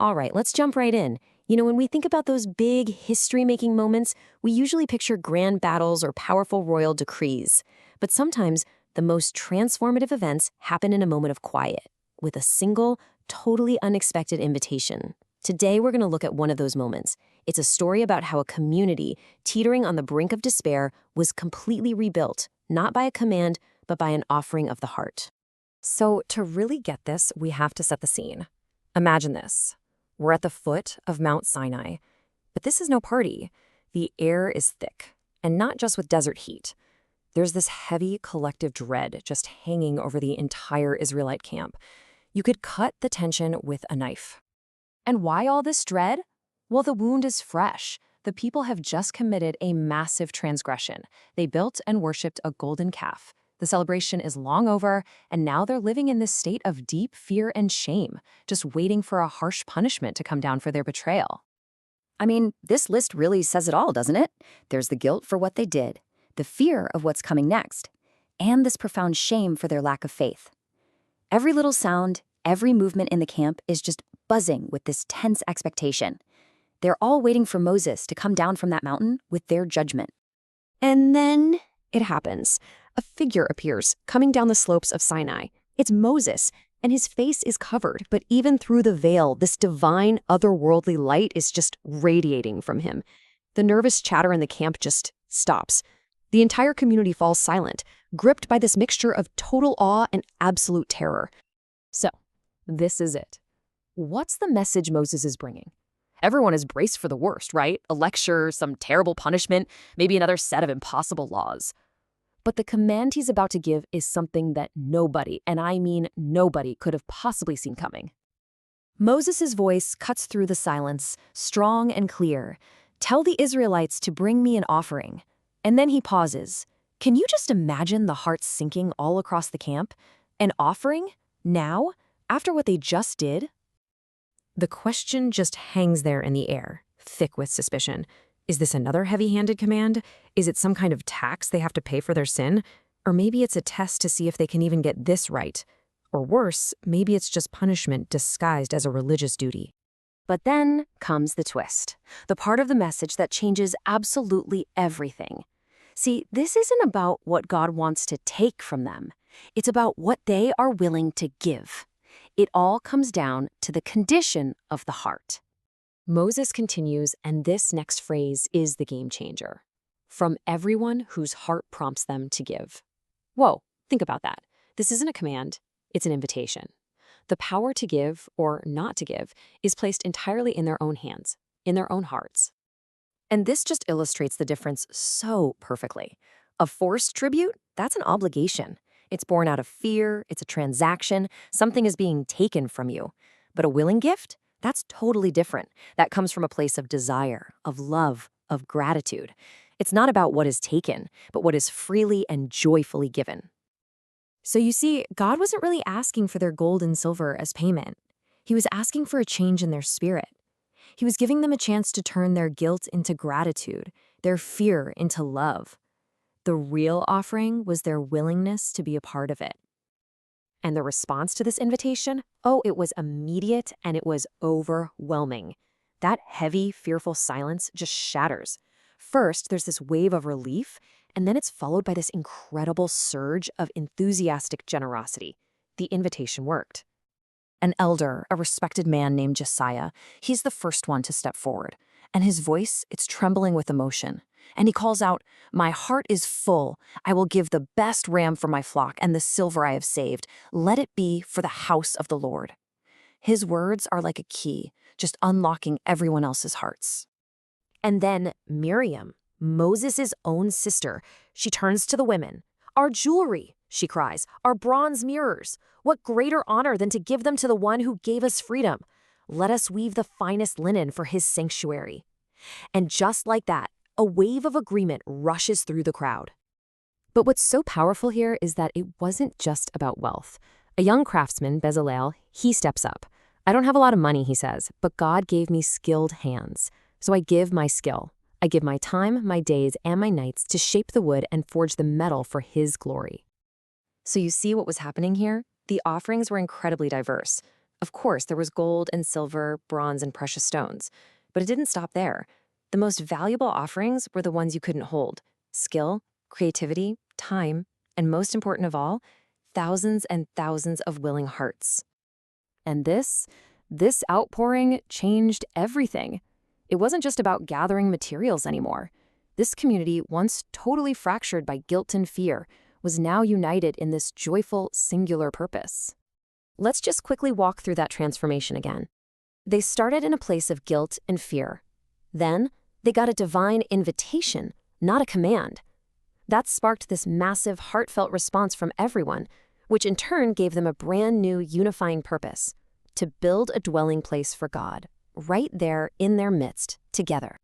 All right, let's jump right in. When we think about those big history-making moments, we usually picture grand battles or powerful royal decrees. But sometimes, the most transformative events happen in a moment of quiet, with a single, totally unexpected invitation. Today, we're going to look at one of those moments. It's a story about how a community, teetering on the brink of despair, was completely rebuilt, not by a command, but by an offering of the heart. So to really get this, we have to set the scene. Imagine this. We're at the foot of Mount Sinai, but this is no party. The air is thick, and not just with desert heat. There's this heavy collective dread just hanging over the entire Israelite camp. You could cut the tension with a knife. And why all this dread? Well, the wound is fresh. The people have just committed a massive transgression. They built and worshipped a golden calf. The celebration is long over, and now they're living in this state of deep fear and shame, just waiting for a harsh punishment to come down for their betrayal. I mean, this list really says it all, doesn't it? There's the guilt for what they did, the fear of what's coming next, and this profound shame for their lack of faith. Every little sound, every movement in the camp is just buzzing with this tense expectation. They're all waiting for Moses to come down from that mountain with their judgment. And then it happens. A figure appears, coming down the slopes of Sinai. It's Moses, and his face is covered, but even through the veil, this divine, otherworldly light is just radiating from him. The nervous chatter in the camp just stops. The entire community falls silent, gripped by this mixture of total awe and absolute terror. So, this is it. What's the message Moses is bringing? Everyone is braced for the worst, right? A lecture, some terrible punishment, maybe another set of impossible laws. But the command he's about to give is something that nobody, and I mean nobody, could have possibly seen coming. Moses' voice cuts through the silence, strong and clear. Tell the Israelites to bring me an offering. And then he pauses. Can you just imagine the heart sinking all across the camp? An offering? Now? After what they just did? The question just hangs there in the air, thick with suspicion. Is this another heavy-handed command? Is it some kind of tax they have to pay for their sin? Or maybe it's a test to see if they can even get this right. Or worse, maybe it's just punishment disguised as a religious duty. But then comes the twist, the part of the message that changes absolutely everything. See, this isn't about what God wants to take from them. It's about what they are willing to give. It all comes down to the condition of the heart. Moses continues, and this next phrase is the game changer. From everyone whose heart prompts them to give. Whoa, think about that. This isn't a command, it's an invitation. The power to give or not to give is placed entirely in their own hands, in their own hearts. And this just illustrates the difference so perfectly. A forced tribute, that's an obligation. It's born out of fear, it's a transaction, something is being taken from you. But a willing gift? That's totally different. That comes from a place of desire, of love, of gratitude. It's not about what is taken, but what is freely and joyfully given. So you see, God wasn't really asking for their gold and silver as payment. He was asking for a change in their spirit. He was giving them a chance to turn their guilt into gratitude, their fear into love. The real offering was their willingness to be a part of it. And the response to this invitation? Oh, it was immediate and it was overwhelming. That heavy, fearful silence just shatters. First, there's this wave of relief, and then it's followed by this incredible surge of enthusiastic generosity. The invitation worked. An elder, a respected man named Josiah, he's the first one to step forward. And his voice, it's trembling with emotion. And he calls out, "My heart is full. I will give the best ram for my flock and the silver I have saved. Let it be for the house of the Lord." His words are like a key, just unlocking everyone else's hearts. And then Miriam, Moses' own sister, she turns to the women. "Our jewelry," she cries, "our bronze mirrors. What greater honor than to give them to the one who gave us freedom? Let us weave the finest linen for his sanctuary." And just like that, a wave of agreement rushes through the crowd. But what's so powerful here is that it wasn't just about wealth. A young craftsman, Bezalel, he steps up. "I don't have a lot of money," he says, "but God gave me skilled hands. So I give my skill. I give my time, my days, and my nights to shape the wood and forge the metal for his glory." So you see what was happening here? The offerings were incredibly diverse. Of course, there was gold and silver, bronze and precious stones. But it didn't stop there. The most valuable offerings were the ones you couldn't hold: skill, creativity, time, and most important of all, thousands and thousands of willing hearts. And this outpouring changed everything. It wasn't just about gathering materials anymore. This community, once totally fractured by guilt and fear, was now united in this joyful, singular purpose. Let's just quickly walk through that transformation again. They started in a place of guilt and fear. Then, they got a divine invitation, not a command. That sparked this massive, heartfelt response from everyone, which in turn gave them a brand new unifying purpose: to build a dwelling place for God, right there in their midst, together.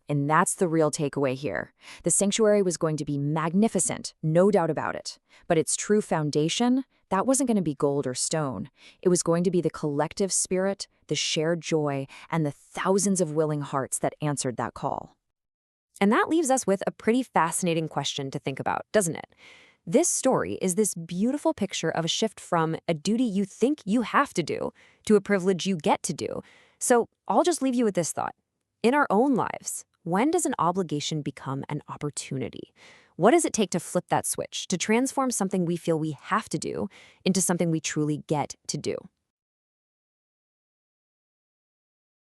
And that's the real takeaway here. The sanctuary was going to be magnificent, no doubt about it. But its true foundation, that wasn't going to be gold or stone. It was going to be the collective spirit, the shared joy, and the thousands of willing hearts that answered that call. And that leaves us with a pretty fascinating question to think about, doesn't it? This story is this beautiful picture of a shift from a duty you think you have to do to a privilege you get to do. So I'll just leave you with this thought. In our own lives, when does an obligation become an opportunity? What does it take to flip that switch, to transform something we feel we have to do into something we truly get to do?